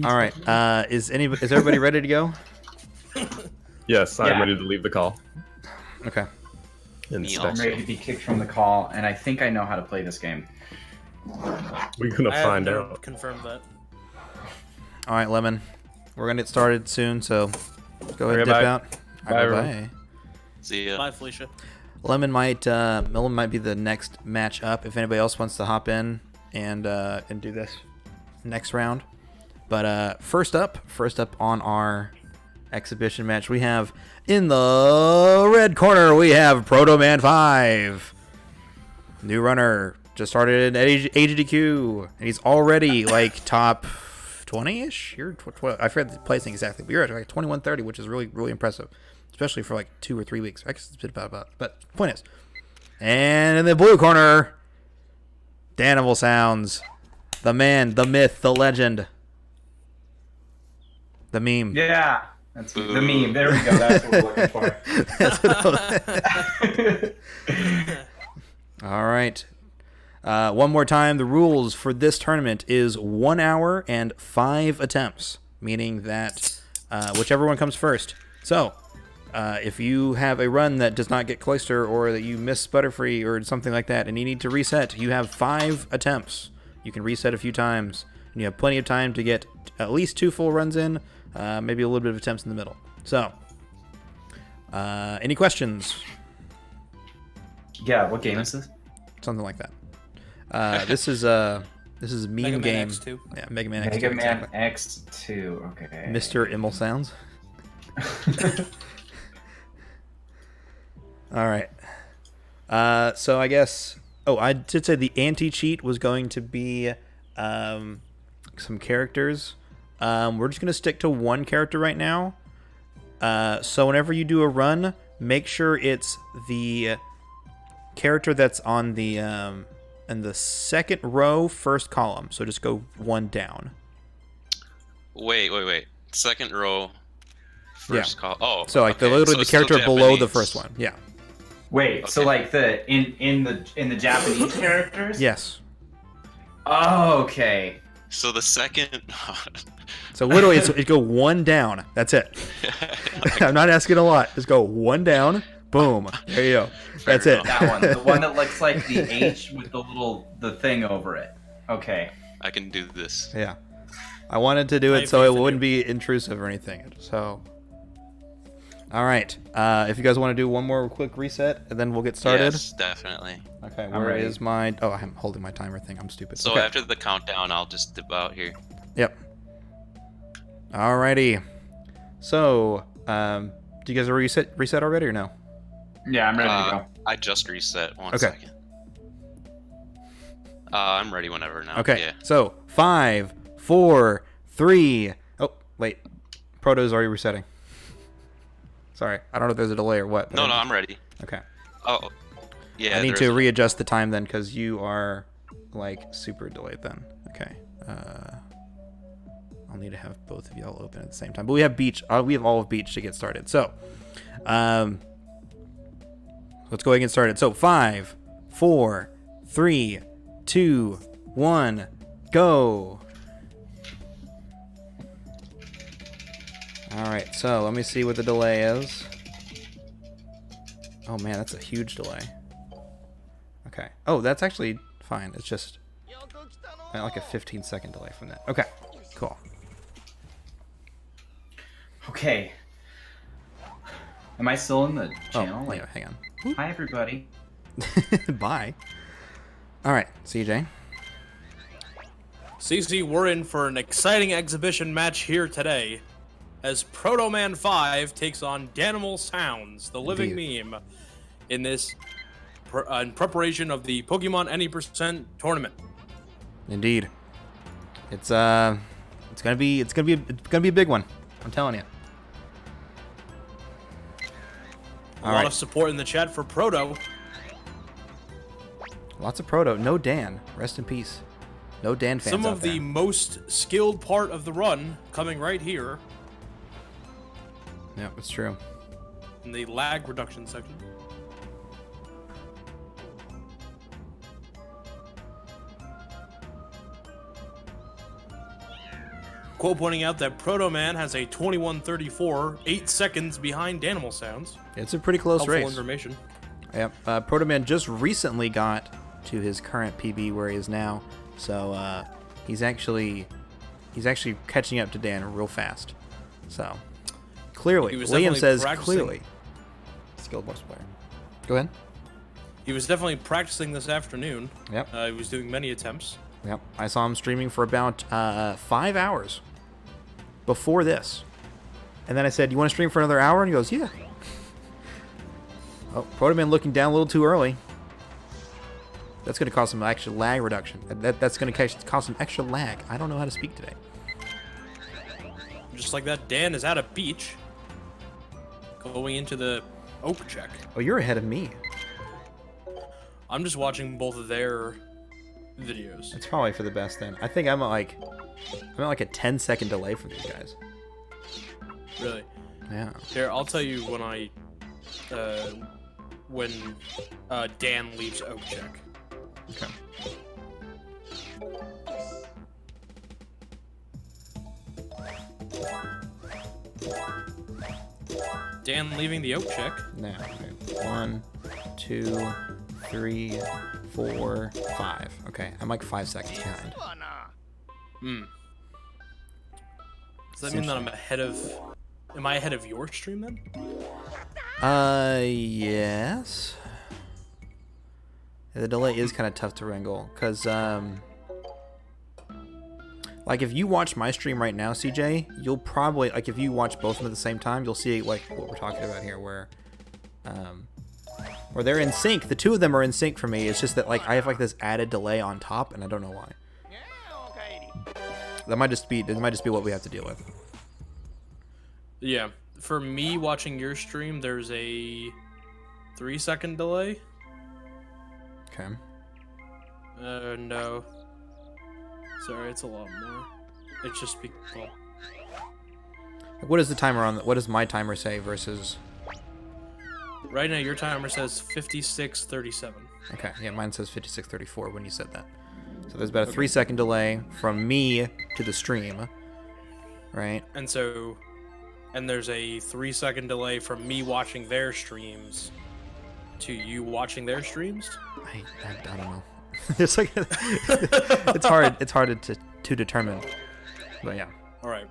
All right. Is everybody ready to go? Yes, I'm ready to leave the call. Okay. I'm ready to be kicked from the call, and I think I know how to play this game. We're gonna find out. Confirm that. All right, Lemon. We're gonna get started soon, so go ahead and dip out. Bye, everyone. See ya. Bye, Felicia. Lemon might be the next match up if anybody else wants to hop in and do this next round. But first up on our exhibition match, we have in the red corner we have Protoman5, new runner, just started at AGDQ, and he's already like top 20-ish. You're 12. I forget the placing exactly, but you're at like 2130, which is really impressive, especially for like 2 or 3 weeks. I guess it's been about. But point is, and in the blue corner, DanimalSounds, the man, the myth, the legend, the meme. Yeah, that's the meme. There we go. That's what we're looking for. That's what All right. One more time, the rules for this tournament is 1 hour and 5 attempts, meaning that whichever one comes first. So, if you have a run that does not get Cloister or that you miss Butterfree or something like that and you need to reset, you have 5 attempts. You can reset a few times, and you have plenty of time to get at least 2 full runs in, maybe a little bit of attempts in the middle. So, any questions? Yeah, what game is this? Something like that. This is meme Mega Man game. X2. Yeah, Mega Man X2. Mega Man exactly. X2. Okay. Mr. DanimalSounds. All right. So I guess. Oh, I did say the anti-cheat was going to be some characters. We're just gonna stick to one character right now. So whenever you do a run, make sure it's the character that's on the in the second row, first column. So just go one down. Wait. Second row, first call. Oh. So like okay. literally So the it's still character below the Japanese. first one. Yeah. Wait, so like the in the Japanese characters? Yes. Oh, okay. So the second. So literally, it go one down. That's it. I'm not asking a lot. Just go one down. Boom. There you go. That's it. That one, the one that looks like the H with the thing over it. Okay. I can do this. Yeah. I wanted to do it so it wouldn't be intrusive or anything. So. All right. If you guys want to do one more quick reset, and then we'll get started. Yes, definitely. Okay. Where is my? Oh, I'm holding my timer thing. I'm stupid. So okay. after the countdown, I'll just dip out here. Yep. Alrighty. So, do you guys reset already or no? Yeah, I'm ready to go. I just reset. One Okay. second. I'm ready whenever now. Okay. Yeah. So 5, 4, 3. Oh, wait. Proto's already resetting. Sorry, I don't know if there's a delay or what. No, I'm ready. Okay. Oh, yeah. I need to readjust the time then because you are like super delayed then. Okay. I'll need to have both of y'all open at the same time. But we have Beach. We have all of Beach to get started. So, let's go ahead and get started. So 5, 4, 3, 2, 1, go. All right. So let me see what the delay is. Oh man, that's a huge delay. Okay. Oh, that's actually fine. It's just like a 15-second delay from that. Okay. Cool. Okay. Am I still in the channel? Oh, yeah, hang on. Hi, everybody. Bye. All right, CJ. CC, we're in for an exciting exhibition match here today, as Protoman5 takes on DanimalSounds, the living meme, in this in preparation of the Pokemon Any Percent tournament. Indeed. It's gonna be a big one. I'm telling you. A lot of support in the chat for Proto. Lots of Proto. No Dan. Rest in peace. No Dan fans Some out of there. the most skilled part of the run coming right here Yeah, it's true. in the lag reduction section. Quote pointing out that Protoman has a 21:34, 8 seconds behind DanimalSounds. It's a pretty close Helpful race. information. Yep. Protoman just recently got to his current PB where he is now, so he's actually catching up to Dan real fast. So clearly, Liam says clearly, skilled multiplayer. Go ahead. He was definitely practicing this afternoon. Yep. He was doing many attempts. Yep. I saw him streaming for about 5 hours before this, and then I said, "You want to stream for another hour?" And he goes, "Yeah." Oh, Protoman looking down a little too early. That's going to cause some extra lag reduction. That's going to cause some extra lag. I don't know how to speak today. Just like that, Dan is at a beach, going into the oak check. Oh, you're ahead of me. I'm just watching both of their videos. It's probably for the best then. I think I'm at like a 10-second delay from these guys. Really? Yeah. Here, I'll tell you when Dan leaves oak check. Okay. Dan leaving the oak check. Now, okay. 1, 2, 3, 4, 5. Okay, I'm like 5 seconds behind. Hmm. Does that mean that I'm ahead of... Am I ahead of your stream then? Yes. The delay is kind of tough to wrangle, because, like, if you watch my stream right now, CJ, you'll probably, like, if you watch both of them at the same time, you'll see, like, what we're talking about here, where they're in sync. The two of them are in sync for me. It's just that, like, I have, like, this added delay on top, and I don't know why. That might just be what we have to deal with. Yeah. For me watching your stream, there's a 3-second delay. Okay. No. Sorry, it's a lot more. It's just well, What is the timer on? What does my timer say versus? right now your timer says 56:37. Okay, yeah, mine says 56:34 when you said that. So there's about a 3-second delay from me to the stream, right? And there's a 3-second delay from me watching their streams to you watching their streams. I don't know. It's like it's hard to determine, but yeah. All right,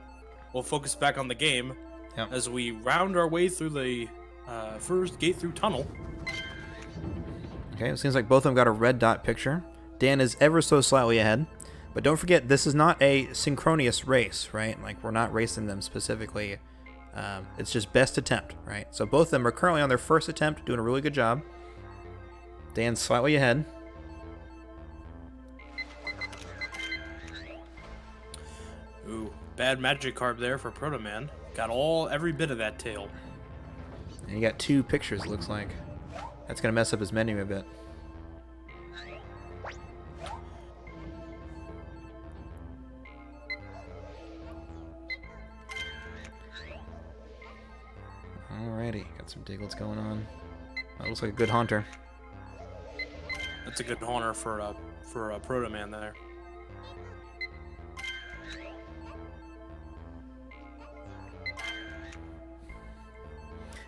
we'll focus back on the game Yep. as we round our way through the first gate through tunnel. Okay, it seems like both of them got a red dot picture. Dan is ever so slightly ahead, but don't forget this is not a synchronous race, right? Like we're not racing them specifically. It's just best attempt, right? So both of them are currently on their first attempt, doing a really good job. Dan's slightly ahead. Ooh, bad magic carb there for Protoman. Got every bit of that tail. And you got 2 pictures, looks like. That's gonna mess up his menu a bit. Alrighty, got some diglets going on. That looks like a good haunter. That's a good honor for a Protoman there.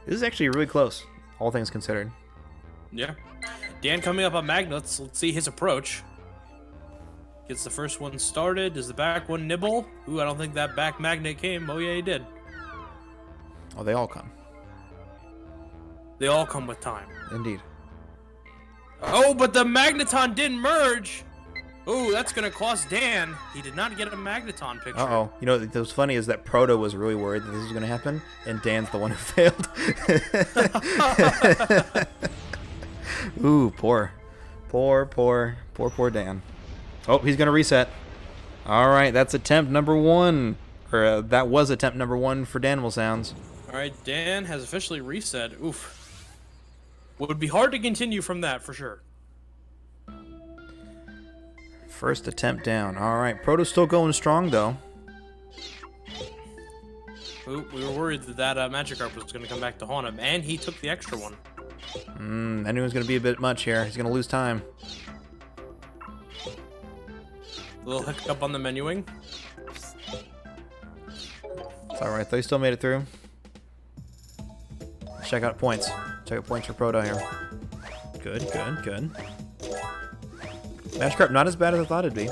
This is actually really close, all things considered. Yeah. Dan coming up on magnets. Let's see his approach. Gets the first one started. Does the back one nibble? Ooh, I don't think that back magnet came. Oh, yeah, he did. Oh, they all come. They all come with time. Indeed. Oh, but the magneton didn't merge. Ooh, that's going to cost Dan. He did not get a magneton picture. Uh-oh. You know, what was funny is that Proto was really worried that this was going to happen, and Dan's the one who failed. Ooh, poor Dan. Oh, he's going to reset. All right, that's attempt number 1. Or that was attempt number 1 for DanimalSounds. All right, Dan has officially reset. Oof. Would be hard to continue from that for sure. First attempt down. All right, Proto's still going strong, though. Ooh, we were worried that Magikarp was going to come back to haunt him, and he took the extra one. I knew it was going to be a bit much here. He's going to lose time. A little hiccup on the menuing. All right, though. He still made it through. Check out points. Check out points for Proto here. Good, good, good. Magikarp not as bad as I thought it'd be.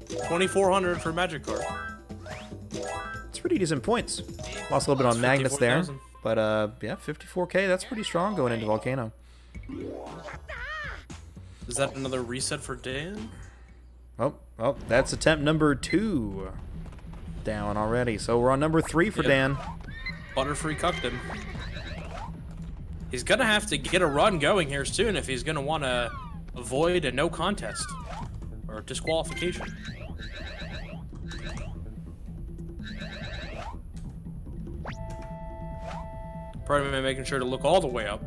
2,400 for Magikarp. It's pretty decent points. Lost a little bit on Magnets there. 54,000. But, yeah, 54k. That's pretty strong going into Volcano. Is that another reset for Dan? Oh, that's attempt number 2 down already. So we're on number 3 for Dan. Butterfree cucked him. He's going to have to get a run going here soon if he's going to want to avoid a no contest or disqualification. Protoman making sure to look all the way up.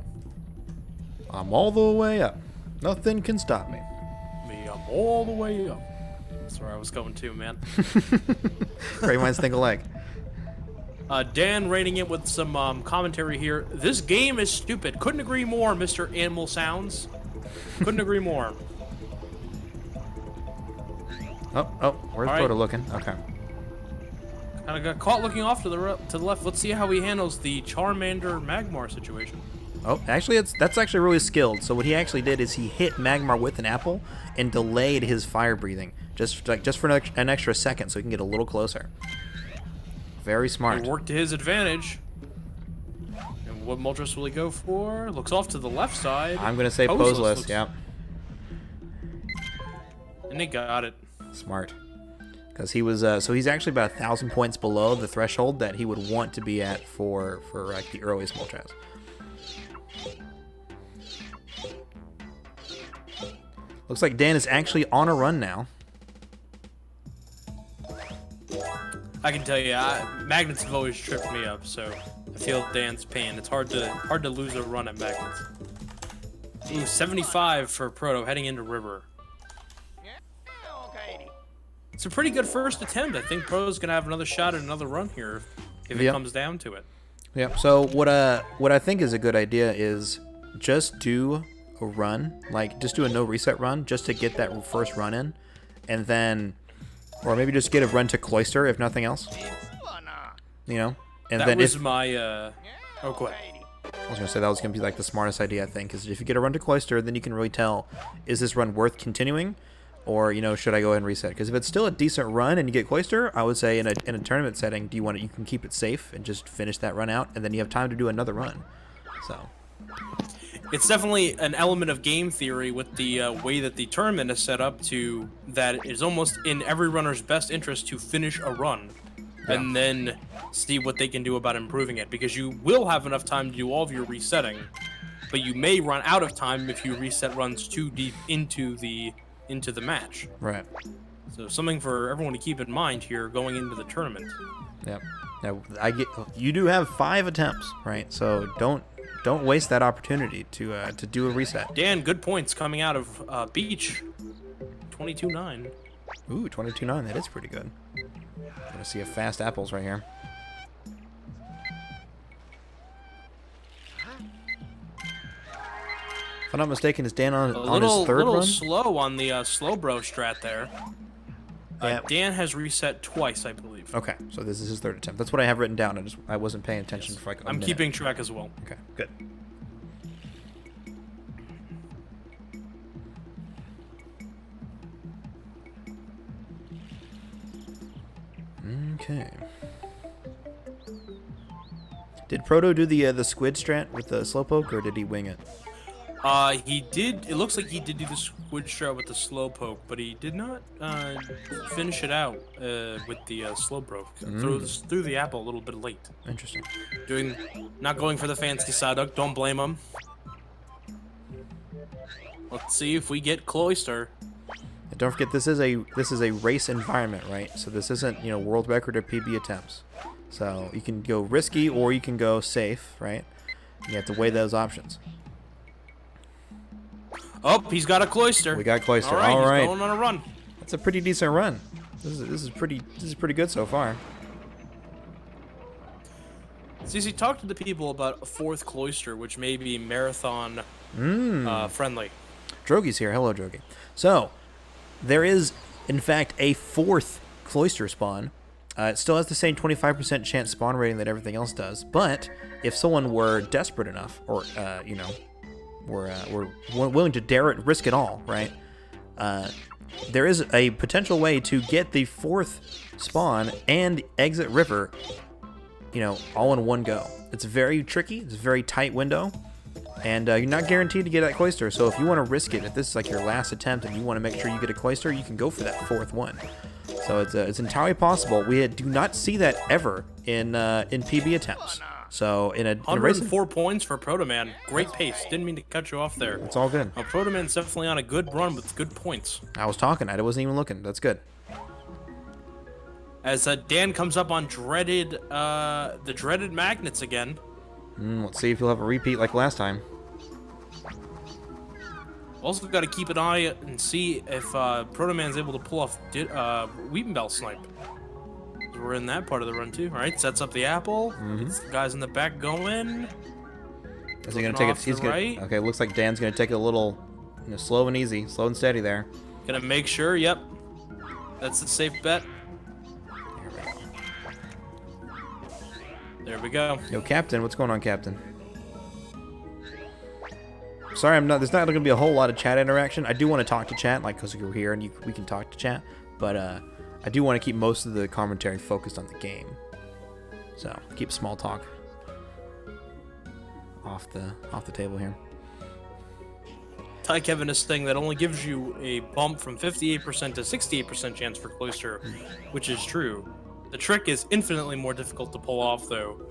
I'm all the way up. Nothing can stop me. I'm all the way up. That's where I was going to, man. Great minds think alike. Dan rating it with some commentary here. This game is stupid. Couldn't agree more, Mr. DanimalSounds. Couldn't agree more. Oh, where's All right. Proto looking? Okay. Kind of got caught looking off to the left. Let's see how he handles the Charmander Magmar situation. Oh, actually, that's actually really skilled. So what he actually did is he hit Magmar with an apple and delayed his fire breathing just for an extra second, so he can get a little closer. Very smart. He worked to his advantage. And what Moltres will he go for? Looks off to the left side. I'm gonna say Poseless. Yeah. And he got it. Smart. Because he was so he's actually about 1,000 points below the threshold that he would want to be at for like the earliest Moltres. Looks like Dan is actually on a run now. I can tell you, Magnets have always tripped me up, so I feel Dan's pain. It's hard to lose a run at Magnets. Ooh, 75 for Proto heading into River. It's a pretty good first attempt. I think Proto's gonna have another shot at another run here if it comes down to it. Yeah. So what I think is a good idea is just do a run, like just do a no reset run, just to get that first run in, and then, or maybe just get a run to Cloister if nothing else. You know, and That then was if my oh, go ahead. I was gonna say that was gonna be like the smartest idea I think, is if you get a run to Cloister, then you can really tell, is this run worth continuing, or should I go ahead and reset? Because if it's still a decent run and you get Cloister, I would say in a tournament setting, you can keep it safe and just finish that run out, and then you have time to do another run. So. It's definitely an element of game theory with the way that the tournament is set up that it is almost in every runner's best interest to finish a run and then see what they can do about improving it, because you will have enough time to do all of your resetting, but you may run out of time if you reset runs too deep into the match. Right. So something for everyone to keep in mind here going into the tournament. Yep. Now you do have 5 attempts, right? So don't waste that opportunity to do a reset. Dan, good points coming out of Beach. 22-9. Ooh, 22-9. That is pretty good. I'm gonna see a fast apples right here. If I'm not mistaken, is Dan on his third little run? slow on the slow bro strat there. Yeah. Dan has reset twice, I believe. Okay, so this is his 3rd attempt. That's what I have written down. I wasn't paying attention for like a I'm minute. keeping track as well. Okay, good. Okay. Did Proto do the squid strat with the slowpoke, or did he wing it? He did. It looks like he did do the squid strat with the slow poke, but he did not finish it out with the slow bro. Threw the apple a little bit late. Interesting. Not going for the fancy Psyduck. Don't blame him. Let's see if we get Cloister. And don't forget, this is a race environment, right? So this isn't world record or PB attempts. So you can go risky or you can go safe, right? You have to weigh those options. Oh, he's got a Cloister. We got Cloister. All right, All he's going on a run. That's a pretty decent run. This is pretty good so far. CC, talk to the people about a 4th Cloister, which may be marathon friendly. Drogy's here. Hello, Drogy. So there is, in fact, a 4th Cloister spawn It still has the same 25% chance spawn rating that everything else does, but if someone were desperate enough, or were willing to dare it, risk it all, right? There is a potential way to get the 4th spawn and exit river, all in one go. It's very tricky. It's a very tight window, and you're not guaranteed to get that cloister. So if you want to risk it, if this is like your last attempt and you want to make sure you get a cloister, you can go for that 4th one. So it's entirely possible. We do not see that ever in PB attempts. So in a 104 points for Protoman. Great pace. Didn't mean to cut you off there. It's all good. Protoman's definitely on a good run with good points. I was talking. I wasn't even looking. That's good. As Dan comes up on the dreaded magnets again. Let's see if he'll have a repeat like last time. Also got to keep an eye and see if Protoman's able to pull off Weepenbell snipe. We're in that part of the run too. All right, sets up the apple. Gets the guys in the back going. Is he gonna take it? He's gonna. Right. Okay, looks like Dan's gonna take it a little, slow and easy, slow and steady there. Gonna make sure. Yep, that's the safe bet. There we go. Yo, Captain, what's going on, Captain? Sorry, there's not going to be a whole lot of chat interaction. I do want to talk to chat, because you're here and we can talk to chat. But I do want to keep most of the commentary focused on the game. So keep small talk off the table here. Ty Kevin is saying that only gives you a bump from 58% to 68% chance for cloister, which is true. The trick is infinitely more difficult to pull off, though,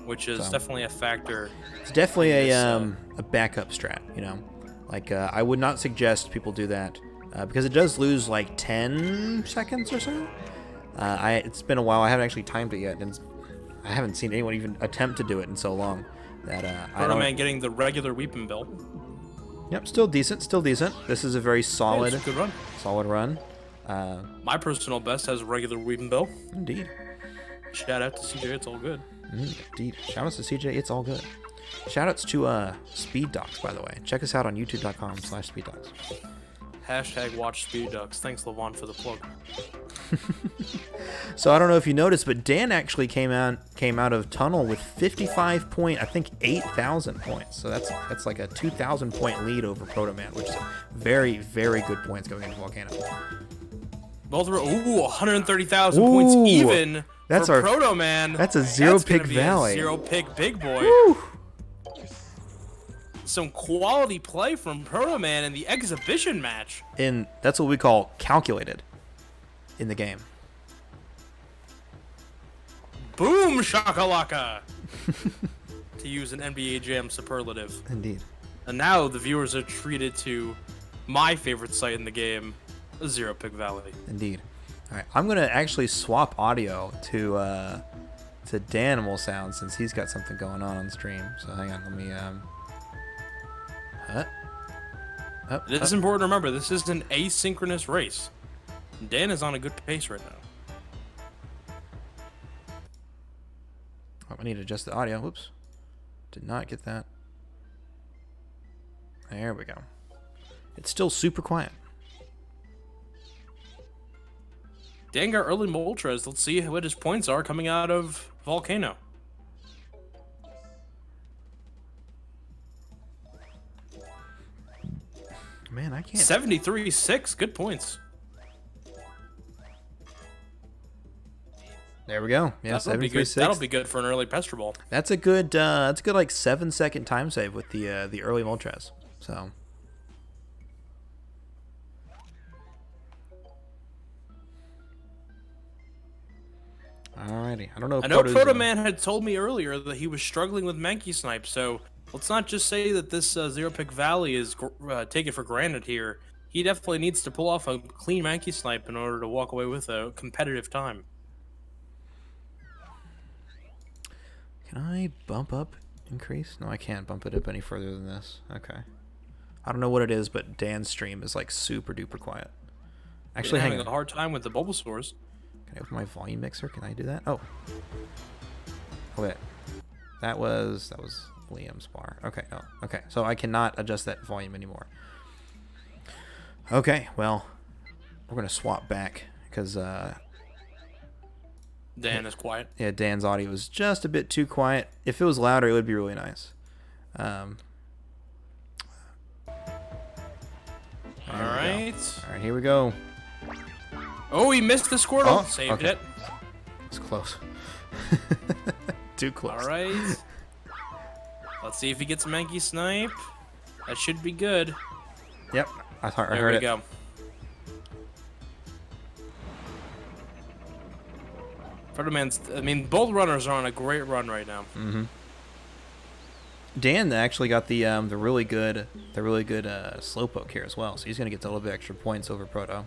which is definitely a factor. It's definitely a backup strat, I would not suggest people do that because it does lose like 10 seconds or so. It's been a while. I haven't actually timed it yet, and I haven't seen anyone even attempt to do it in so long that Protoman getting the regular Weepenbell. Yep, still decent. This is a very solid, good run. Solid run. My personal best has regular Weepenbell. Indeed. Shout out to CJ, it's all good. Indeed. Shout outs to CJ, it's all good. Shout outs to Speed Docs, by the way. Check us out on youtube.com/speeddocs. Hashtag watch Speed Docs. Thanks, Levon, for the plug. So I don't know if you noticed, but Dan actually came out of Tunnel with 8,000 points. So that's like a 2,000 point lead over Protoman, which is very, very good points going into Volcano. Both were 130,000 points even for Protoman. That's a zero-pick valley. Zero-pick big boy. Woo. Some quality play from Protoman in the exhibition match. And that's what we call calculated in the game. Boom shakalaka, to use an NBA Jam superlative. Indeed. And now the viewers are treated to my favorite site in the game, Zero Pick Valley. Indeed. All right, I'm gonna actually swap audio to DanimalSounds since he's got something going on stream. So hang on, let me It is important to remember this is an asynchronous race. Dan is on a good pace right now. Oh, I need to adjust the audio. Whoops, did not get that. There we go. It's still super quiet. Dan got early Moltres. Let's see what his points are coming out of Volcano. Man, I can't. 73-6. Good points. There we go. Yeah, 73-6. That'll be good for an early Pester Ball. That's a good. That's a good like 7-second time save with the early Moltres. So. Alrighty. I don't know. I know Protoman had told me earlier that he was struggling with Mankey Snipe, so let's not just say that this Zero Pick Valley is taken for granted here. He definitely needs to pull off a clean Mankey Snipe in order to walk away with a competitive time. Can I bump up increase? No, I can't bump it up any further than this. Okay. I don't know what it is, but Dan's stream is like super duper quiet. Actually, having a hard time with the Bulbasaurs. Can I open my volume mixer? Can I do that? Oh. Okay. That was Liam's bar. Okay, no. Okay, so I cannot adjust that volume anymore. Okay, well, we're going to swap back because Dan is quiet. Yeah, Dan's audio was just a bit too quiet. If it was louder, it would be really nice. All right. All right, here we go. Oh, he missed the Squirtle. Saved it. It's close. Too close. All right. Let's see if he gets Mankey Snipe. That should be good. Yep, I heard it. There we go. Protoman's. I mean, both runners are on a great run right now. Mm-hmm. Dan actually got the really good slowpoke here as well, so he's gonna get a little bit extra points over Proto.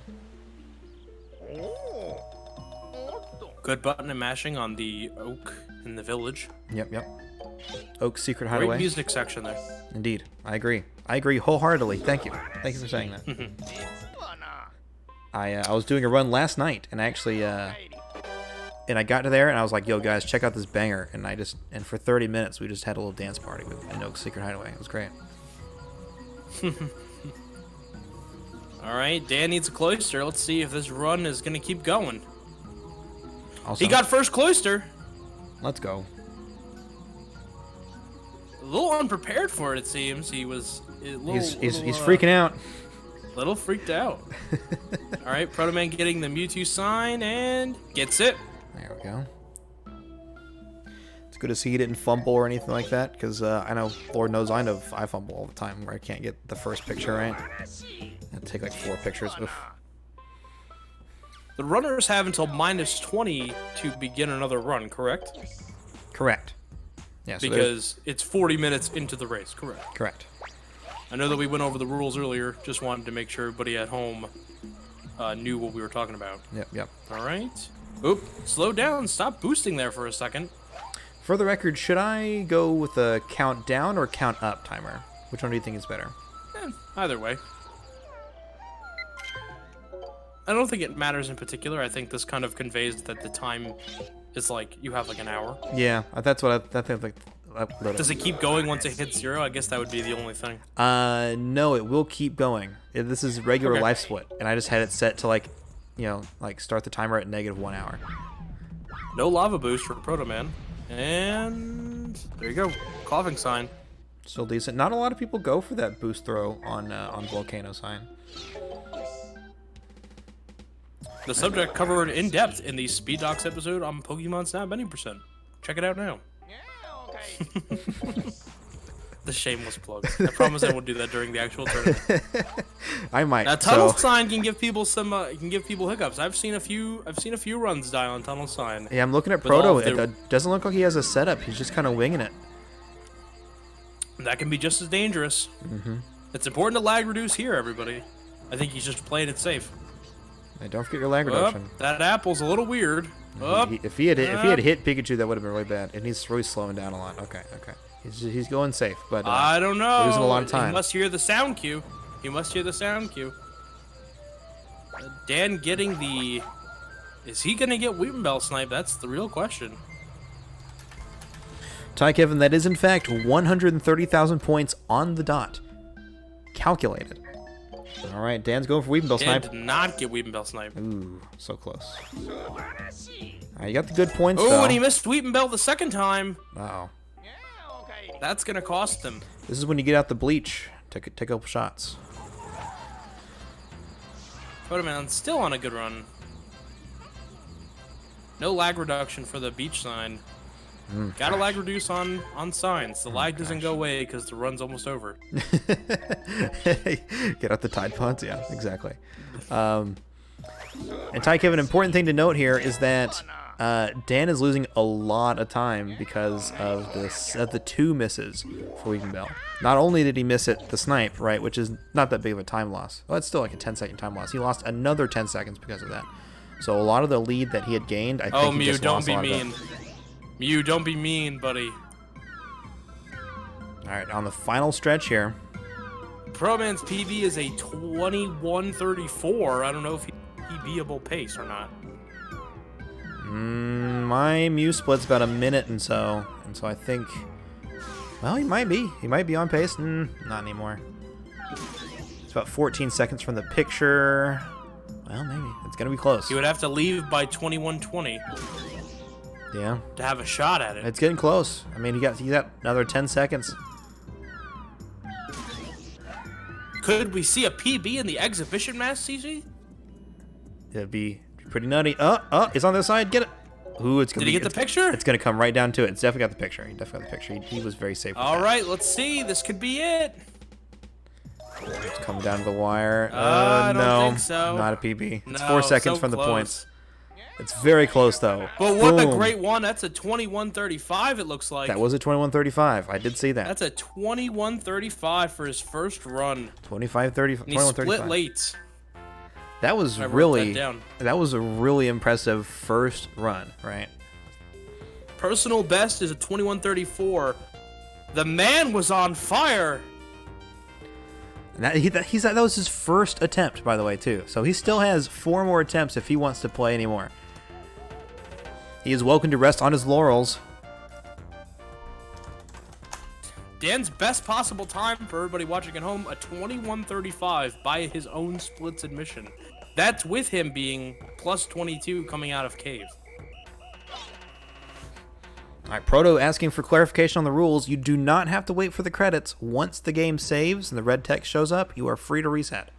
Good button and mashing on the oak in the village. Yep. Oak's secret hideaway. Great music section there. Indeed, I agree wholeheartedly. Thank you for saying that. I was doing a run last night, and I actually and I got to there, and I was like, "Yo, guys, check out this banger!" And for 30 minutes, we just had a little dance party in Oak's secret hideaway. It was great. All right, Dan needs a cloister. Let's see if this run is gonna keep going. Also, He got first cloister. Let's go. A little unprepared for it, it seems. He was He's freaking out. Little freaked out. All right, Protoman getting the Mewtwo sign and gets it. There we go. It's good to see he didn't fumble or anything like that, because I know, Lord knows I fumble all the time where I can't get the first picture right. It'd take like 4 pictures. Oof. The runners have until -20 to begin another run, correct? Correct. Yeah. So because it's 40 minutes into the race, correct? Correct. I know that we went over the rules earlier. Just wanted to make sure everybody at home knew what we were talking about. Yep. All right. Oop, slow down. Stop boosting there for a second. For the record, should I go with a count down or count up timer? Which one do you think is better? Either way. I don't think it matters in particular. I think this kind of conveys that the time is like you have like an hour. Yeah, that's what I think. Does it keep going once it hits 0? I guess that would be the only thing. No, it will keep going. This is regular life split, and I just had it set to like start the timer at -1 hour. No lava boost for Protoman, and there you go, coughing sign. Still decent. Not a lot of people go for that boost throw on Volcano sign. The subject covered in depth in the Speed Docs episode on Pokemon Snap Many %. Check it out now. The shameless plug. I promise I won't do that during the actual tournament. I might. Now, tunnel sign can give people some hiccups. I've seen a few runs die on tunnel sign. Yeah, I'm looking at Proto. It doesn't look like he has a setup. He's just kind of winging it. That can be just as dangerous. Mm-hmm. It's important to lag reduce here, everybody. I think he's just playing it safe. Hey, don't forget your lag reduction. That apple's a little weird. If he had hit Pikachu, that would have been really bad. And he's really slowing down a lot. Okay. He's going safe, but I don't know. Losing a lot of time. He must hear the sound cue. Dan getting the. Is he gonna get Weepinbell Snipe? That's the real question. Ty Kevin, that is in fact 130,000 points on the dot. Calculated. All right, Dan's going for Weepinbell Snipe. Dan did not get Weepinbell Snipe. Ooh, so close. All right, you got the good points, though. Oh, and he missed Weepinbell the second time. Uh-oh. That's going to cost him. This is when you get out the bleach. Take a couple shots. Protoman still on a good run. No lag reduction for the beach sign. Gotta lag reduce on signs. The lag doesn't go away because the run's almost over. Get out the Tide Pods? Yeah, exactly. And Ty Kevin, an important thing to note here is that Dan is losing a lot of time because of the 2 misses for Weepinbell. Not only did he miss the snipe, right, which is not that big of a time loss. Well, it's still like a 10-second time loss. He lost another 10 seconds because of that. So a lot of the lead that he had gained, I think he just lost a lot of it. Mew, don't be mean, buddy. All right, on the final stretch here. Proman's PB is a 21:34. I don't know if he beatable pace or not. My Mew split's about a minute and so I think, well, he might be on pace. Not anymore. It's about 14 seconds from the picture. Well, maybe it's gonna be close. He would have to leave by 21:20. Yeah. to have a shot at it. It's getting close. I mean, you got another 10 seconds. Could we see a PB in the exhibition match, CC? It'd be pretty nutty. It's on the side. Get it. Ooh, it's gonna Did he get the picture? It's gonna come right down to it. It's definitely got the picture. He definitely got the picture. He was very safe with All that. right, let's see. This could be it. It's coming down to the wire. I don't no, think so. not a PB. It's No, 4 seconds so from the close. points. It's very close though. But what a Boom. great one. That's a 21:35, it looks like. That was a 21:35. I did see that. That's a 21:35 for his first run. 25:30. And he split 21:35. late. That was I wrote really. that down. That was a really impressive first run, right? Personal best is a 21:34. The man was on fire. And that was his first attempt, by the way, too. So he still has 4 more attempts if he wants to play anymore. He is welcome to rest on his laurels. Dan's best possible time for everybody watching at home, a 21:35 by his own splits admission. That's with him being plus 22 coming out of cave. All right, Proto asking for clarification on the rules. You do not have to wait for the credits. Once the game saves and the red text shows up, you are free to reset.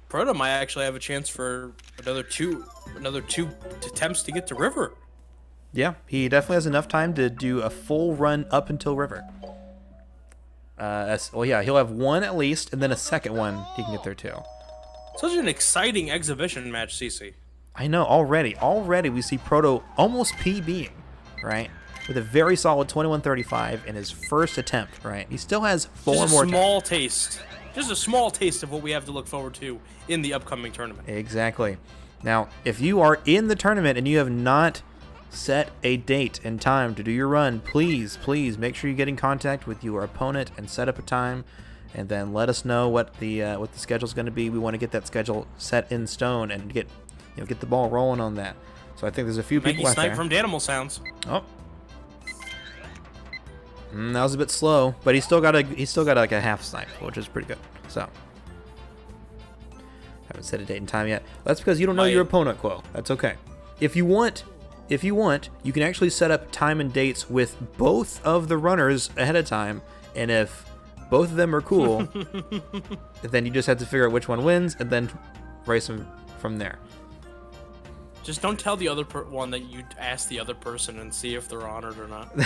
Proto might actually have a chance for another two attempts to get to River. Yeah, he definitely has enough time to do a full run up until River. Well, yeah, he'll have one at least, and then a second one he can get there too. Such an exciting exhibition match, CC. I know, already we see Proto almost PBing, right? With a very solid 21:35 in his first attempt, right? He still has 4 Just more a small taste. Just a small taste of what we have to look forward to in the upcoming tournament. Exactly. Now, if you are in the tournament and you have not set a date and time to do your run, please make sure you get in contact with your opponent and set up a time, and then let us know what the schedule is going to be. We want to get that schedule set in stone and get the ball rolling on that. So I think there's a few people Maggie out Snipe there. from DanimalSounds. Oh, that was a bit slow, but he still got like a half snipe, which is pretty good. So haven't set a date and time yet. That's because you don't know your opponent, Quo. That's okay. If you want, you can actually set up time and dates with both of the runners ahead of time, and if both of them are cool, then you just have to figure out which one wins and then race them from there. Just don't tell the other one that you asked the other person and see if they're honored or not.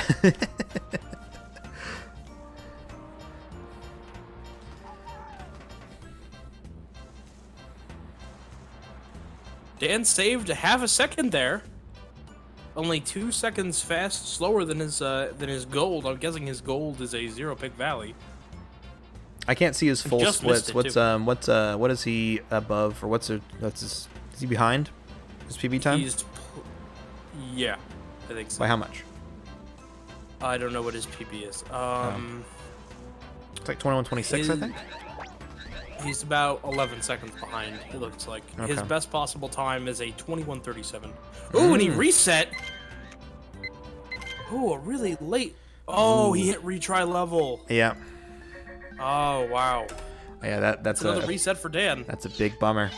Dan saved a half a second there. Only 2 seconds slower than his gold. I'm guessing his gold is a 0 pick valley. I can't see his full Just missed splits. it, What is he above, or is he behind his PB time? Yeah, I think so. By how much? I don't know what his PB is. It's like 21:26, I think. He's about 11 seconds behind, it looks like. Okay. His best possible time is a 21:37. Ooh, and he reset! Ooh, a really late... Oh, he hit retry level. Yeah. Oh, wow. Yeah, that's Another reset for Dan. That's a big bummer.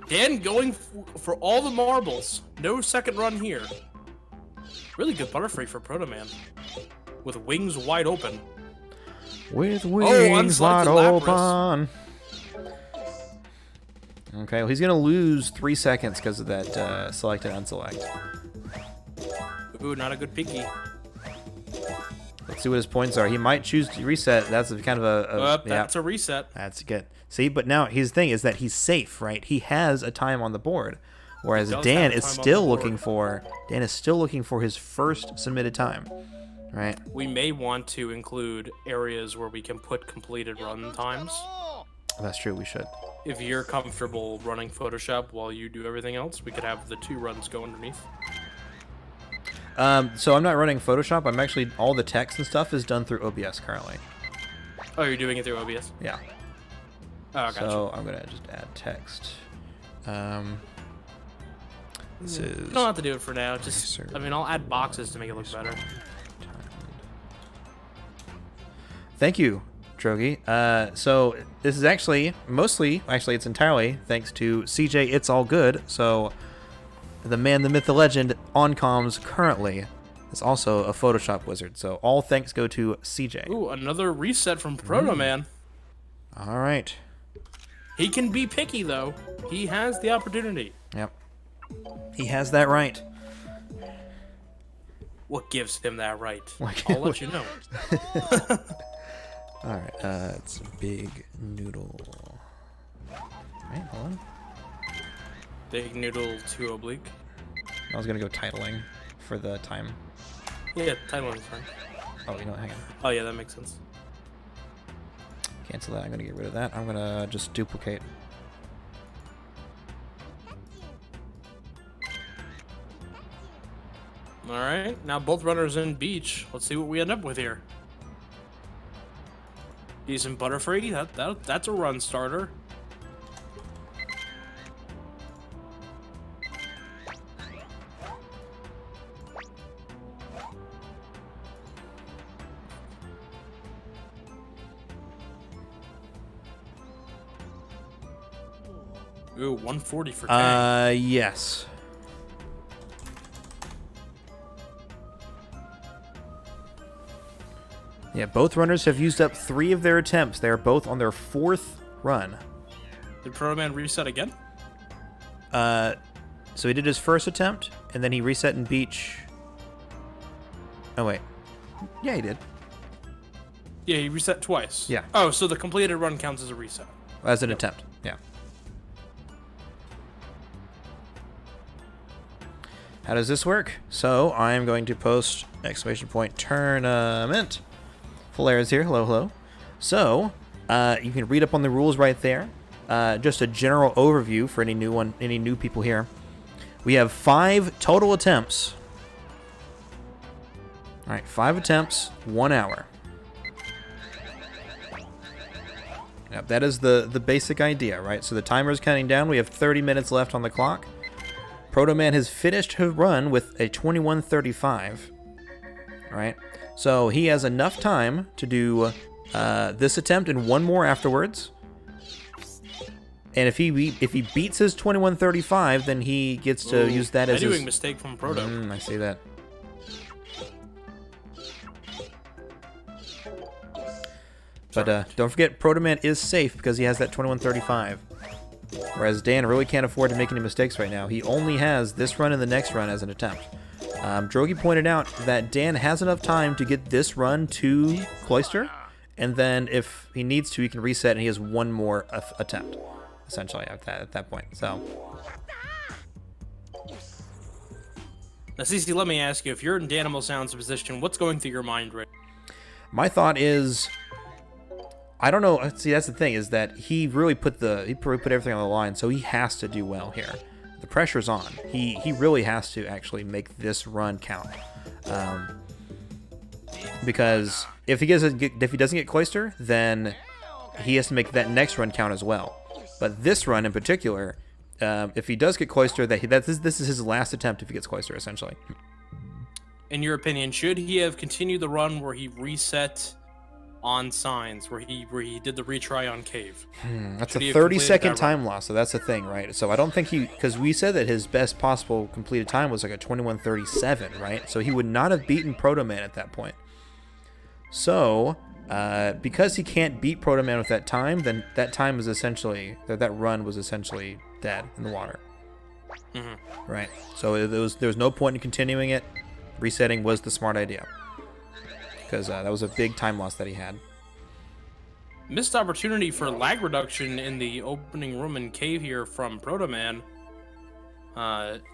Dan going for all the marbles. No second run here. Really good butterfree for Protoman. With wings wide open. With wings wide unselected open. Okay, well, he's going to lose 3 seconds because of that select and unselect. Ooh, not a good piggy. Let's see what his points are. He might choose to reset. That's kind of a That's a reset. That's good. See, but now his thing is that he's safe, right? He has a time on the board, whereas Dan is still looking for his first submitted time, right? We may want to include areas where we can put completed run times. That's true. We should. If you're comfortable running Photoshop while you do everything else, we could have the 2 runs go underneath. So I'm not running Photoshop. I'm actually, all the text and stuff is done through OBS currently. Oh, you're doing it through OBS? Yeah. Oh, gotcha. So I'm gonna just add text. This is. You don't have to do it for now. Just, I mean, I'll add boxes to make it look better. Thank you, Drogi. So this is actually it's entirely thanks to CJ. It's all good. So the man, the myth, the legend on comms currently is also a Photoshop wizard. So all thanks go to CJ. Ooh, another reset from Protoman. All right. He can be picky though. He has the opportunity. Yep. He has that right. What gives him that right? I'll let you know. All right. It's Big Noodle. Right, hold on. Big Noodle 2 oblique. I was gonna go titling for the time. Yeah, title is fine. Oh, you know what? Hang on. Oh yeah, that makes sense. Cancel that. I'm gonna get rid of that. I'm gonna just duplicate. All right, now both runners in beach. Let's see what we end up with here. Decent Butterfree. That's a run starter. Ooh, 140 for Kang. Yes. Yeah, both runners have used up 3 of their attempts. They are both on their 4th run. Did Protoman reset again? So he did his first attempt, and then he reset in beach. Oh, wait. Yeah, he did. Yeah, he reset twice. Yeah. Oh, so the completed run counts as a reset. As an attempt, yeah. How does this work? So I am going to post exclamation point tournament. Full errors here. Hello, hello. So you can read up on the rules right there. Just a general overview for any new people here. We have 5 total attempts. All right, 5 attempts, 1 hour. Yep, that is the basic idea, right? So the timer is counting down. We have 30 minutes left on the clock. Protoman has finished his run with a 21:35. All right, so he has enough time to do this attempt and 1 more afterwards. And if he beats his 21:35, then he gets to use that as his mistake from Proto. I see that. But don't forget, Protoman is safe because he has that 21:35. Whereas Dan really can't afford to make any mistakes right now. He only has this run and the next run as an attempt. Drogi pointed out that Dan has enough time to get this run to Cloister, and then if he needs to, he can reset and he has 1 more attempt, essentially, at that point. So. Now, Cece, let me ask you, if you're in DanimalSounds' position, what's going through your mind right now? My thought is, I don't know. See, that's the thing, is that he really put everything on the line, so he has to do well here. The pressure's on. He really has to actually make this run count, because if he doesn't get Cloister, then he has to make that next run count as well. But this run in particular, if he does get Cloister, this is his last attempt if he gets Cloister, essentially. In your opinion, should he have continued the run where he reset on signs, where he did the retry on cave? That's a 30-second time loss, so that's the thing, right? So I don't think because we said that his best possible completed time was like a 21:37, right? So he would not have beaten Protoman at that point. So because he can't beat Protoman with that time, then that time is essentially that run was essentially dead in the water. Right. So there was no point in continuing it. Resetting was the smart idea, because that was a big time loss that he had. Missed opportunity for lag reduction in the opening room and cave here from Protoman.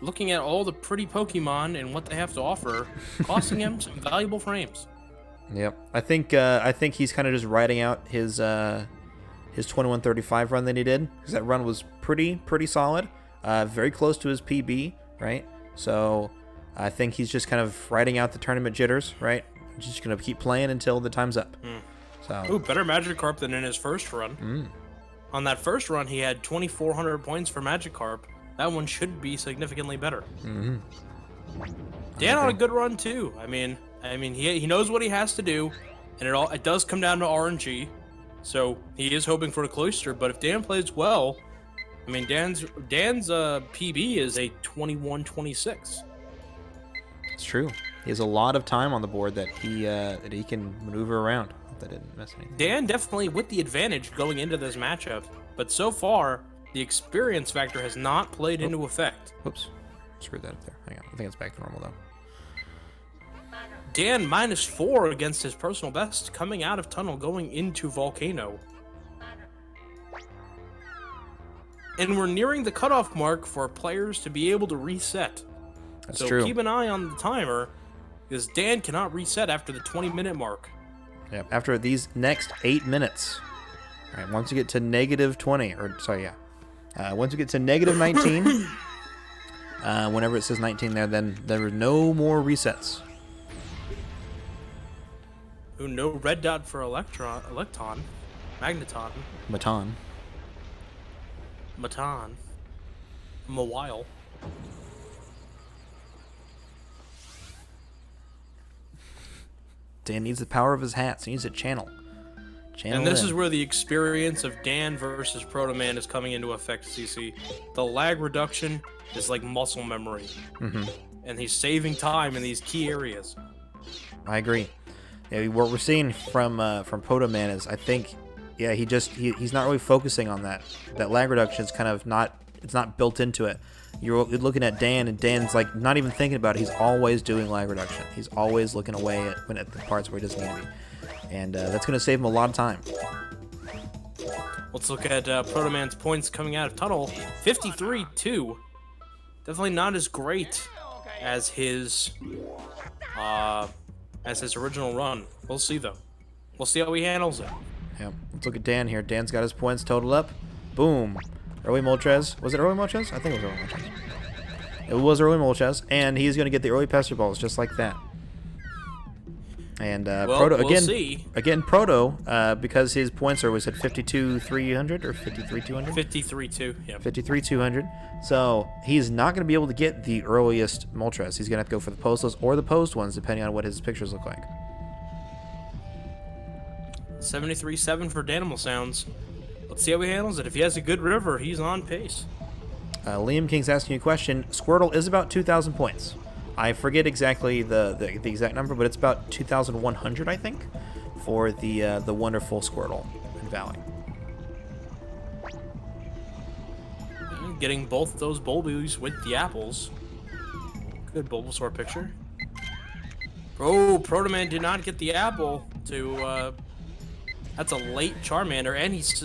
Looking at all the pretty Pokemon and what they have to offer, costing him some valuable frames. Yep, I think he's kind of just riding out his 21:35 run that he did, because that run was pretty solid, very close to his PB, right? So I think he's just kind of riding out the tournament jitters, right? Just gonna keep playing until the time's up. So. Ooh, better Magikarp than in his first run. On that first run, he had 2,400 points for Magikarp. That one should be significantly better. Dan on a good run too. I mean, he knows what he has to do, and it does come down to RNG. So he is hoping for a cloister, but if Dan plays well, I mean, Dan's PB is a 21-26. It's true. He has a lot of time on the board that he can maneuver around. Hope that didn't miss anything. Dan definitely with the advantage going into this matchup, but so far the experience factor has not played into effect. Whoops, screwed that up there. Hang on, I think it's back to normal though. Dan -4 against his personal best coming out of tunnel going into volcano. And we're nearing the cutoff mark for players to be able to reset. That's so true. Keep an eye on the timer, because Dan cannot reset after the 20-minute mark. Yeah, after these next 8 minutes. All right, once you get to -20, or sorry, yeah. Once you get to -19, whenever it says 19 there, then there are no more resets. Ooh, no red dot for Magneton. Mawile. Dan needs the power of his hats. He needs a channel. And this is where the experience of Dan versus Protoman is coming into effect, CC. The lag reduction is like muscle memory. And he's saving time in these key areas. I agree. Yeah, what we're seeing from Protoman is, I think, yeah, he's not really focusing on that. That lag reduction is kind of not built into it. You're looking at Dan, and Dan's like not even thinking about it. He's always doing lag reduction. He's always looking away at the parts where he doesn't need to be, and that's going to save him a lot of time. Let's look at Protoman's points coming out of tunnel. 53-2. Definitely not as great as his original run. We'll see though. We'll see how he handles it. Yeah, let's look at Dan here. Dan's got his points totaled up. Boom. Early Moltres. Was it early Moltres? I think it was early Moltres. It was early Moltres, and he's going to get the early Pester Balls just like that. And Proto again, Proto, because his points was at 52,300 or 53,200. 53-2. Yeah. 53,200. So he's not going to be able to get the earliest Moltres. He's going to have to go for the postless or the post ones, depending on what his pictures look like. 73-7 for DanimalSounds. Let's see how he handles it. If he has a good river, he's on pace. Liam King's asking you a question. Squirtle is about 2,000 points. I forget exactly the exact number, but it's about 2,100, I think, for the wonderful Squirtle in Valley. And getting both those Bulbies with the apples. Good Bulbasaur picture. Oh, Protoman did not get the apple to... That's a late Charmander, and he's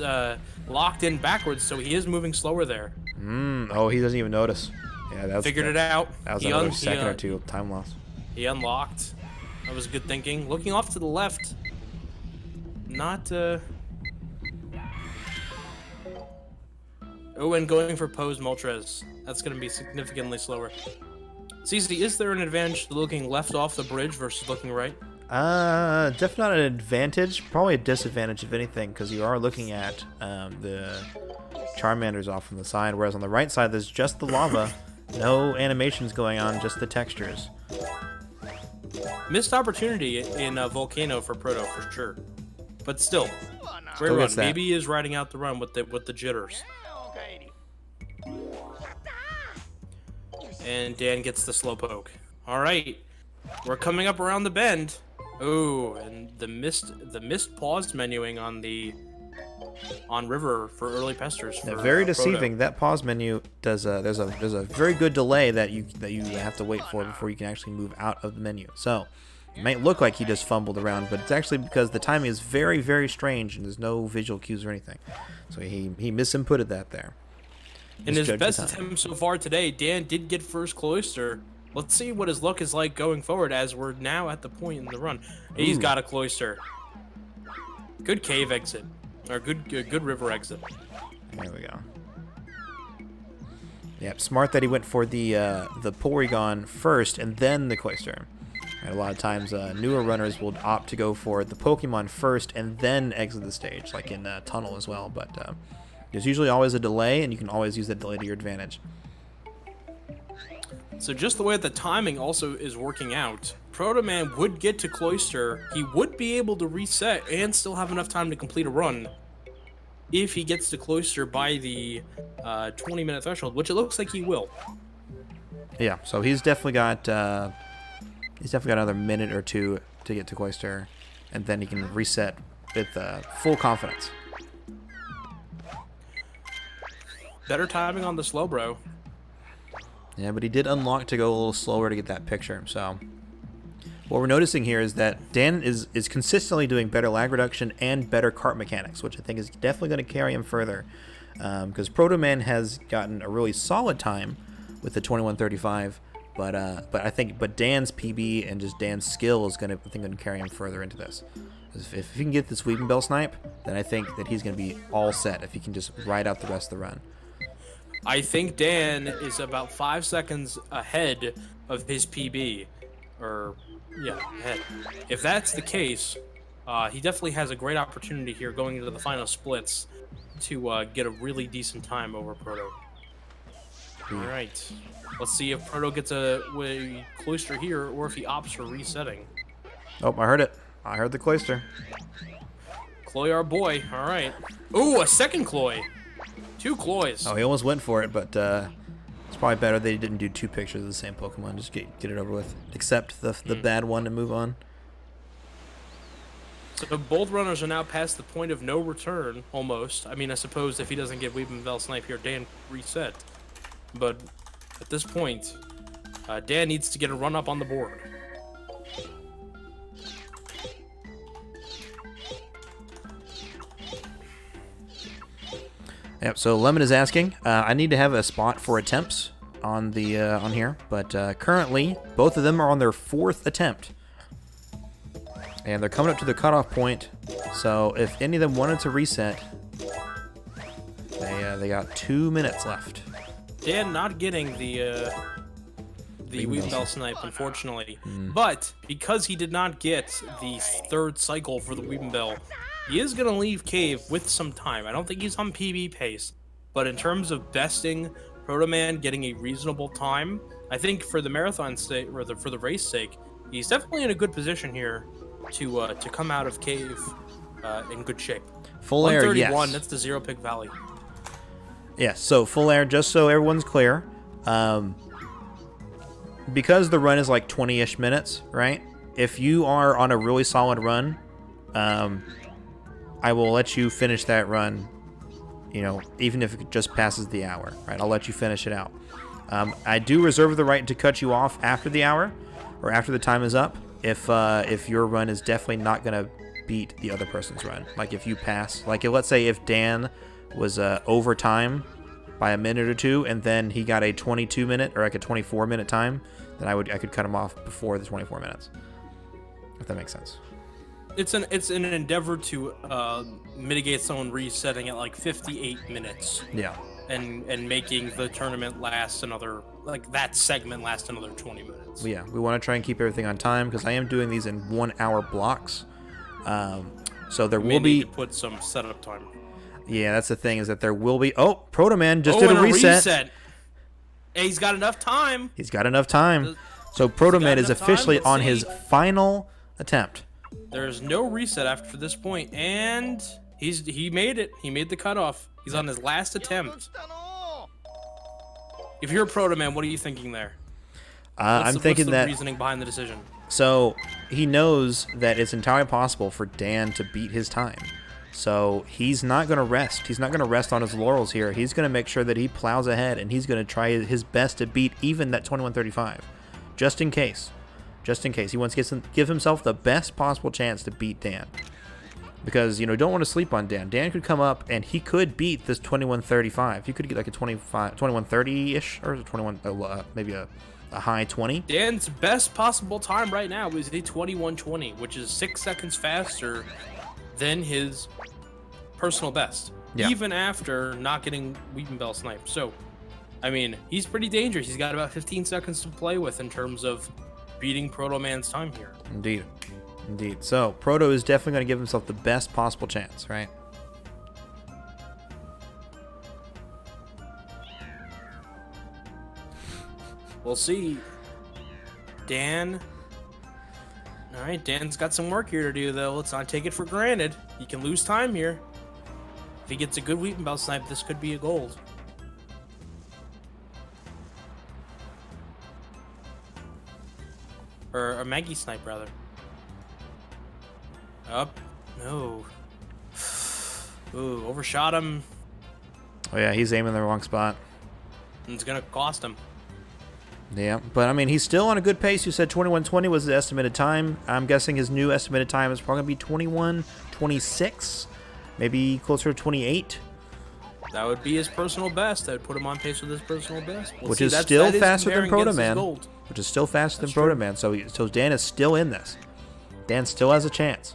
locked in backwards, so he is moving slower there. Oh, he doesn't even notice. Yeah, that figured it out. That was another second or two time loss. He unlocked. That was good thinking. Looking off to the left. Not. Oh, and going for Pose Moltres. That's going to be significantly slower. CC, is there an advantage to looking left off the bridge versus looking right? Definitely not an advantage. Probably a disadvantage, if anything, because you are looking at the Charmanders off on the side, whereas on the right side there's just the lava, no animations going on, just the textures. Missed opportunity in Volcano for Proto for sure, but still, great run. Maybe he is riding out the run with the jitters. And Dan gets the Slowpoke. All right, we're coming up around the bend. Oh, and the missed pause menuing on River for early pesters. For, very deceiving. Proto. That pause menu does there's a very good delay that you have to wait for before you can actually move out of the menu. So it might look like he just fumbled around, but it's actually because the timing is very, very strange and there's no visual cues or anything. So he misinputted that there. In his best attempt so far today, Dan did get first Cloister. Let's see what his luck is like going forward, as we're now at the point in the run. He's got a Cloister. Good cave exit, or good river exit. There we go. Yep, smart that he went for the Porygon first and then the Cloister. And a lot of times, newer runners will opt to go for the Pokemon first and then exit the stage, like in Tunnel as well. But there's usually always a delay, and you can always use that delay to your advantage. So just the way that the timing also is working out, Protoman would get to Cloister, he would be able to reset and still have enough time to complete a run if he gets to Cloister by the 20-minute threshold, which it looks like he will. Yeah, so he's definitely got another minute or two to get to Cloister, and then he can reset with full confidence. Better timing on the slow, bro. Yeah, but he did unlock to go a little slower to get that picture. So what we're noticing here is that Dan is consistently doing better lag reduction and better kart mechanics, which I think is definitely going to carry him further. Because Protoman has gotten a really solid time with the 21:35, but Dan's PB and just Dan's skill is going to carry him further into this. If he can get this Weeping Bell snipe, then I think that he's going to be all set if he can just ride out the rest of the run. I think Dan is about 5 seconds ahead of his PB. Ahead. If that's the case, he definitely has a great opportunity here going into the final splits to get a really decent time over Proto. All right. Let's see if Proto gets a Cloister here or if he opts for resetting. Oh, I heard it. I heard the Cloister. Cloy, our boy. All right. Ooh, a second Cloy. 2 Cloys. Oh, he almost went for it, but it's probably better they didn't do 2 pictures of the same Pokemon. Just get it over with. Accept the bad one and move on. So both runners are now past the point of no return, almost. I mean, I suppose if he doesn't get Weeping Bell Snipe here, Dan reset. But at this point, Dan needs to get a run up on the board. Yep. So Lemon is asking, I need to have a spot for attempts on the on here, but currently both of them are on their 4th attempt, and they're coming up to the cutoff point. So if any of them wanted to reset, they got 2 minutes left. Dan not getting the Weeping Bell Snipe, unfortunately, but because he did not get the 3rd cycle for the Weeping Bell, he is going to leave Cave with some time. I don't think he's on PB pace, but in terms of besting Protoman, getting a reasonable time, I think for the marathon sake, or for the race sake, he's definitely in a good position here to come out of Cave in good shape. Full air, yes. 131, that's the Zero Pick Valley. Yes, so full air, just so everyone's clear. Because the run is like 20-ish minutes, right? If you are on a really solid run, I will let you finish that run, even if it just passes the hour, right? I'll let you finish it out. I do reserve the right to cut you off after the hour or after the time is up if your run is definitely not going to beat the other person's run. Like if you pass, let's say if Dan was over time by a minute or 2 and then he got a 22-minute or like a 24-minute time, then I could cut him off before the 24 minutes, if that makes sense. It's an endeavor to mitigate someone resetting at like 58 minutes. Yeah. And making the tournament last another, that segment last another 20 minutes. Yeah, we want to try and keep everything on time because I am doing these in 1-hour blocks. So there will be need to put some setup time. Yeah, that's the thing is that there will be. Oh, Protoman just did a reset. Hey, he's got enough time. He's got enough time. So Protoman is officially on his final attempt. There's no reset after this point, and he made it. He made the cutoff. He's on his last attempt. If you're a Protoman, what are you thinking there? I'm thinking that reasoning behind the decision. So he knows that it's entirely possible for Dan to beat his time. So he's not going to rest. He's not going to rest on his laurels here. He's going to make sure that he plows ahead, and he's going to try his best to beat even that 21:35, just in case. Just in case. He wants to give himself the best possible chance to beat Dan. Because, don't want to sleep on Dan. Dan could come up, and he could beat this 21:35. He could get like a 21:30-ish, or 21, maybe a high 20. Dan's best possible time right now is a 21:20, which is 6 seconds faster than his personal best, even after not getting Weeping Bell Snipe. So, I mean, he's pretty dangerous. He's got about 15 seconds to play with in terms of beating Protoman's time here. Indeed. So, Proto is definitely going to give himself the best possible chance, right? We'll see. Dan All right, Dan's got some work here to do, though. Let's not take it for granted. He can lose time here. If he gets a good Weeping Bell snipe, this could be a gold. Or a Maggie snipe, rather. Up. No. Ooh, overshot him. Oh yeah, he's aiming in the wrong spot. And it's gonna cost him. Yeah, but I mean, he's still on a good pace. You said 21:20 was the estimated time. I'm guessing his new estimated time is probably going to be 21:26, maybe closer to 28. That would be his personal best. That would put him on pace with his personal best. Which is still faster than Protoman. Gold. Which is still faster than Protoman. So Dan is still in this. Dan still has a chance.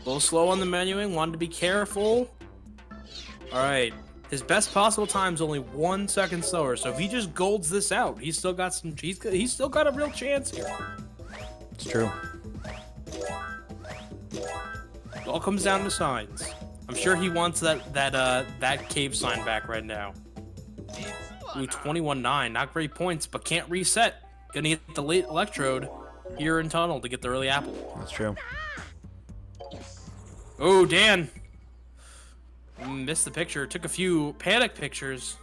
A little slow on the menuing. Wanted to be careful. All right. His best possible time is only 1 second slower. So if he just golds this out, he's still got some. He's still got a real chance here. It's true. It all comes down to signs. I'm sure he wants that cave sign back right now. Ooh, 21-9. Not great points, but can't reset. Gonna get the late electrode here in tunnel to get the early apple. That's true. Oh, Dan. Missed the picture. Took a few panic pictures.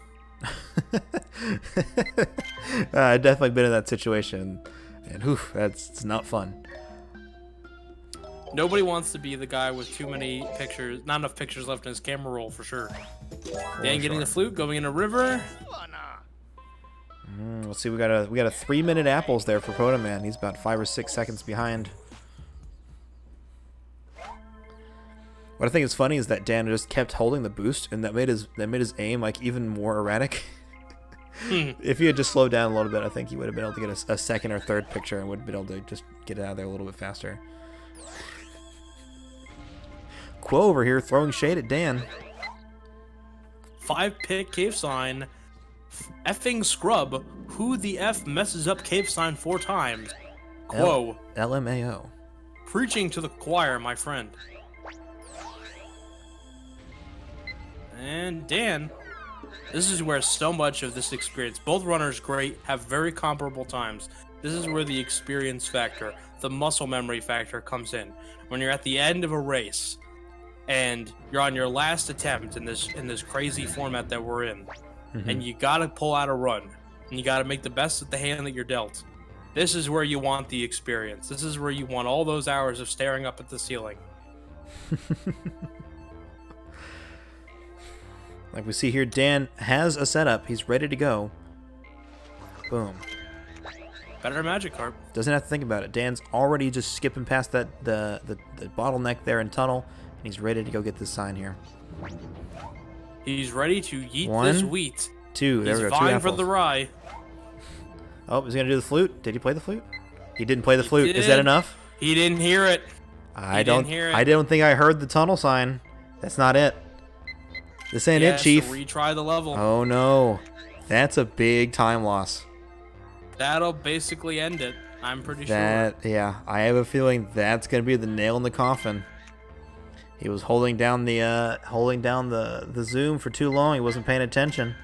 I've definitely been in that situation, and it's not fun. Nobody wants to be the guy with too many pictures, not enough pictures left in his camera roll for sure. Dan getting the flute, going in a river. Let's see. We got a 3-minute apples there for Protoman. He's about 5 or 6 seconds behind. What I think is funny is that Dan just kept holding the boost, and that made his aim like even more erratic. If he had just slowed down a little bit, I think he would have been able to get a second or third picture and would have been able to just get it out of there a little bit faster. Quo over here throwing shade at Dan. 5-pick cave sign. Effing scrub. Who the F messes up cave sign 4 times? Quo. LMAO. Preaching to the choir, my friend. And Dan, this is where so much of this experience, both runners great, have very comparable times. This is where the experience factor, the muscle memory factor comes in. When you're at the end of a race and you're on your last attempt in this crazy format that we're in, and you gotta pull out a run, and you gotta make the best of the hand that you're dealt. This is where you want the experience. This is where you want all those hours of staring up at the ceiling. Like we see here, Dan has a setup. He's ready to go. Boom. Better Magikarp. Doesn't have to think about it. Dan's already just skipping past the bottleneck there in tunnel, and he's ready to go get this sign here. He's ready to yeet 1, this wheat. 2. There He's we go. 2 vying for apples. the rye. Oh, is he gonna do the flute? Did he play the flute? He didn't play the flute. did. Is that enough? He didn't hear it. I didn't don't. hear it. I don't think I heard the tunnel sign. That's not it. This ain't it, Chief. So retry the level. Oh no, that's a big time loss. That'll basically end it. I'm pretty Yeah, I have a feeling that's gonna be the nail in the coffin. He was holding down the zoom for too long. He wasn't paying attention.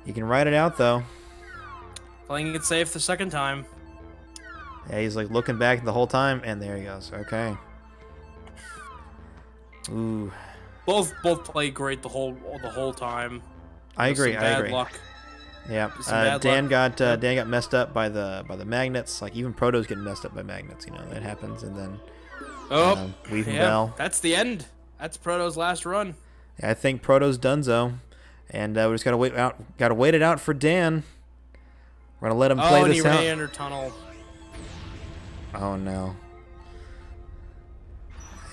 He can ride it out though. Playing it safe the second time. Yeah, he's like looking back the whole time, and there he goes. Okay. Ooh. Both play great the whole time. I agree. Some I bad agree. luck. Yeah. Some bad Dan luck. got messed up by the magnets. Like even Proto's getting messed up by magnets. You know that happens, and then Weaving Bell. That's the end. That's Proto's last run. Yeah, I think Proto's donezo, and we just gotta wait it out for Dan. We're gonna let him play and this he out. ran under tunnel. Oh no.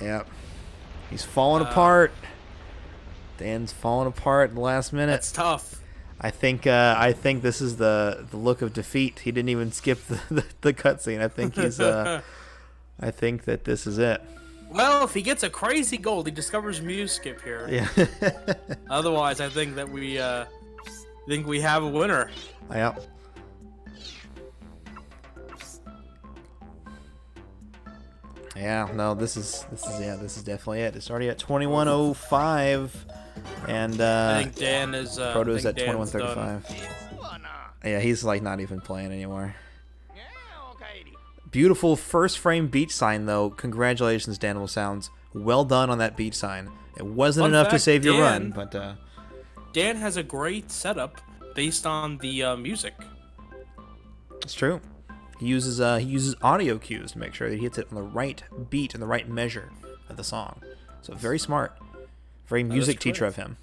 Yep. He's falling apart. Dan's falling apart in the last minute. That's tough. I think this is the look of defeat. He didn't even skip the cutscene. I think he's I think that this is it. Well, if he gets a crazy gold, he discovers Muse skip here. Yeah. Otherwise, I think that we have a winner. Yep. Yeah, no, this is definitely it. It's already at 21:05, and I think Dan is. Proto's I at think Dan's 21:35. Yeah, he's like not even playing anymore. Beautiful first frame beach sign though. Congratulations, DanimalSounds. Well done on that beach sign. It wasn't Fun enough to fact, save your Dan- run, but Dan has a great setup based on the music. it's true. He uses audio cues to make sure that he hits it on the right beat and the right measure of the song. So very smart, very music teacher of him.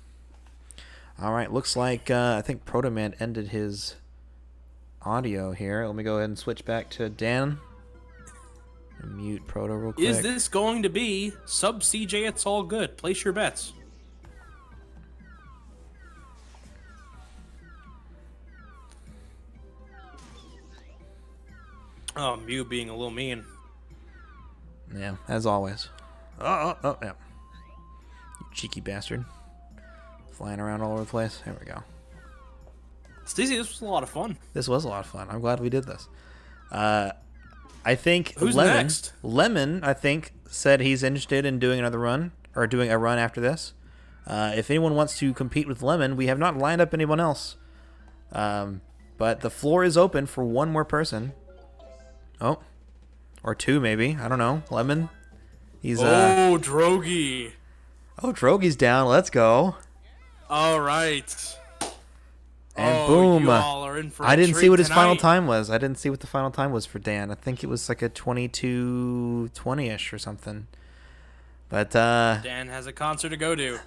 All right, looks like I think Protoman ended his audio here. Let me go ahead and switch back to Dan. And mute Proto real quick. Is this going to be sub CJ? It's all good. Place your bets. Oh, Mew being a little mean. Yeah, as always. Oh, yeah. You cheeky bastard. Flying around all over the place. There we go. Stacey, this was a lot of fun. This was a lot of fun. I'm glad we did this. I think Who's Lemon, next? Lemon, I think, said he's interested in doing another run, or doing a run after this. If anyone wants to compete with Lemon, we have not lined up anyone else. But the floor is open for one more person. Oh. Or two, maybe. I don't know. Lemon. He's Drogi. Oh, Drogi's down. Let's go. All right. And boom. You all are in for I didn't see what his final tonight. time was. I didn't see what the final time was for Dan. I think it was like a 22:20-ish or something. But Dan has a concert to go to.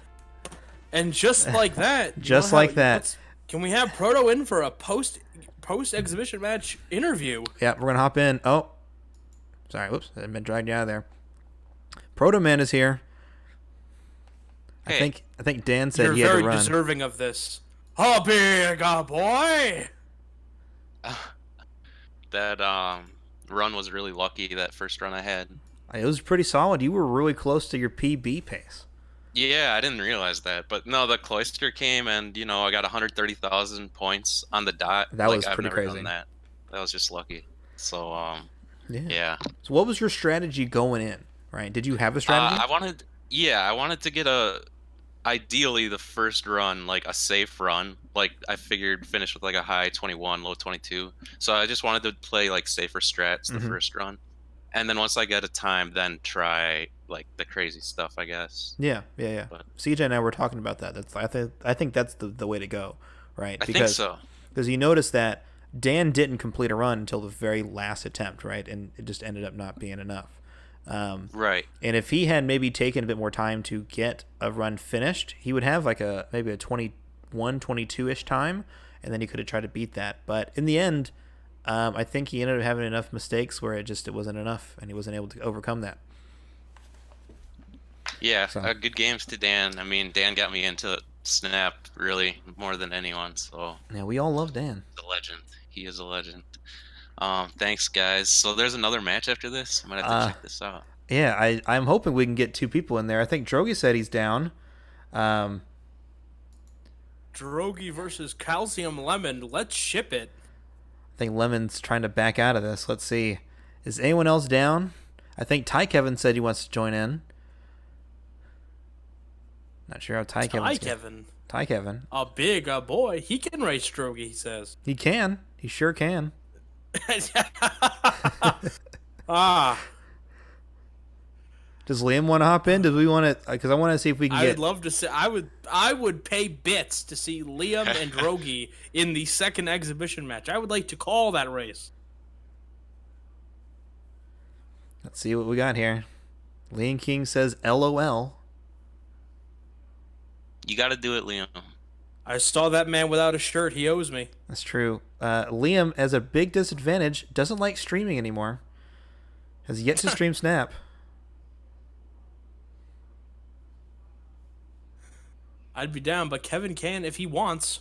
And just like that. Just like that. Can we have Proto in for a post exhibition match interview? Yeah, we're gonna hop in. Oh, sorry. Whoops, I've been dragged you out of there. Protoman is here. Hey. I think Dan said You're he had to very run. deserving of this. Oh, big boy. That run was really lucky. That first run I had. It was pretty solid. You were really close to your PB pace. Yeah, I didn't realize that, but no, the cloister came and I got 130,000 points on the dot. That was I've pretty never crazy. done that. That was just lucky. So Yeah. yeah. So what was your strategy going in? Right? Did you have a strategy? I wanted to get ideally the first run, like a safe run. Like I figured finish with like a high 21, low 22. So I just wanted to play like safer strats the first run. And then once I get a time, then try like the crazy stuff, I guess. Yeah. But- CJ and I were talking about that. I think that's the way to go, right? I think so. Because you notice that Dan didn't complete a run until the very last attempt, right? And it just ended up not being enough. Right. And if he had maybe taken a bit more time to get a run finished, he would have like maybe a 21, 22-ish time, and then he could have tried to beat that. But in the end, I think he ended up having enough mistakes where it wasn't enough, and he wasn't able to overcome that. Yeah, So- good games to Dan. I mean, Dan got me into Snap really more than anyone, so Yeah, we all love Dan. he's a legend. He is a legend. Thanks, guys. So there's another match after this? I might have to check this out. Yeah, I'm hoping we can get two people in there. I think Drogi said he's down. Drogi versus Calcium Lemon. Let's ship it. I think Lemon's trying to back out of this. Let's see. Is anyone else down? I think Ty Kevin said he wants to join in. Not sure how Ty Kevin. Ty Kevin. A big boy. He can race Drogi, he says. He can. He sure can. Ah. Does Liam want to hop in? Does we want to? Because I want to see if we can I get. would love to see. I would pay bits to see Liam and Drogi in the second exhibition match. I would like to call that race. Let's see what we got here. Liam King says LOL. You got to do it, Liam. I saw that man without a shirt. He owes me. That's true. Liam, as a big disadvantage, doesn't like streaming anymore. Has yet to stream Snap. I'd be down, but Kevin can if he wants.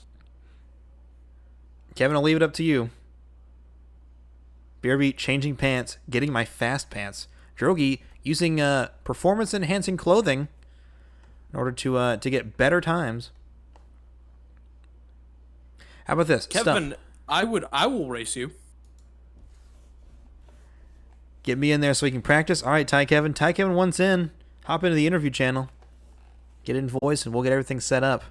Kevin, I'll leave it up to you. BRB changing pants, getting my fast pants. Drogi using performance-enhancing clothing in order to get better times. How about this? Kevin, Stuff. I will race you. Get me in there so we can practice. All right, Ty Kevin. Ty Kevin once in. Hop into the interview channel. Get in voice, and we'll get everything set up.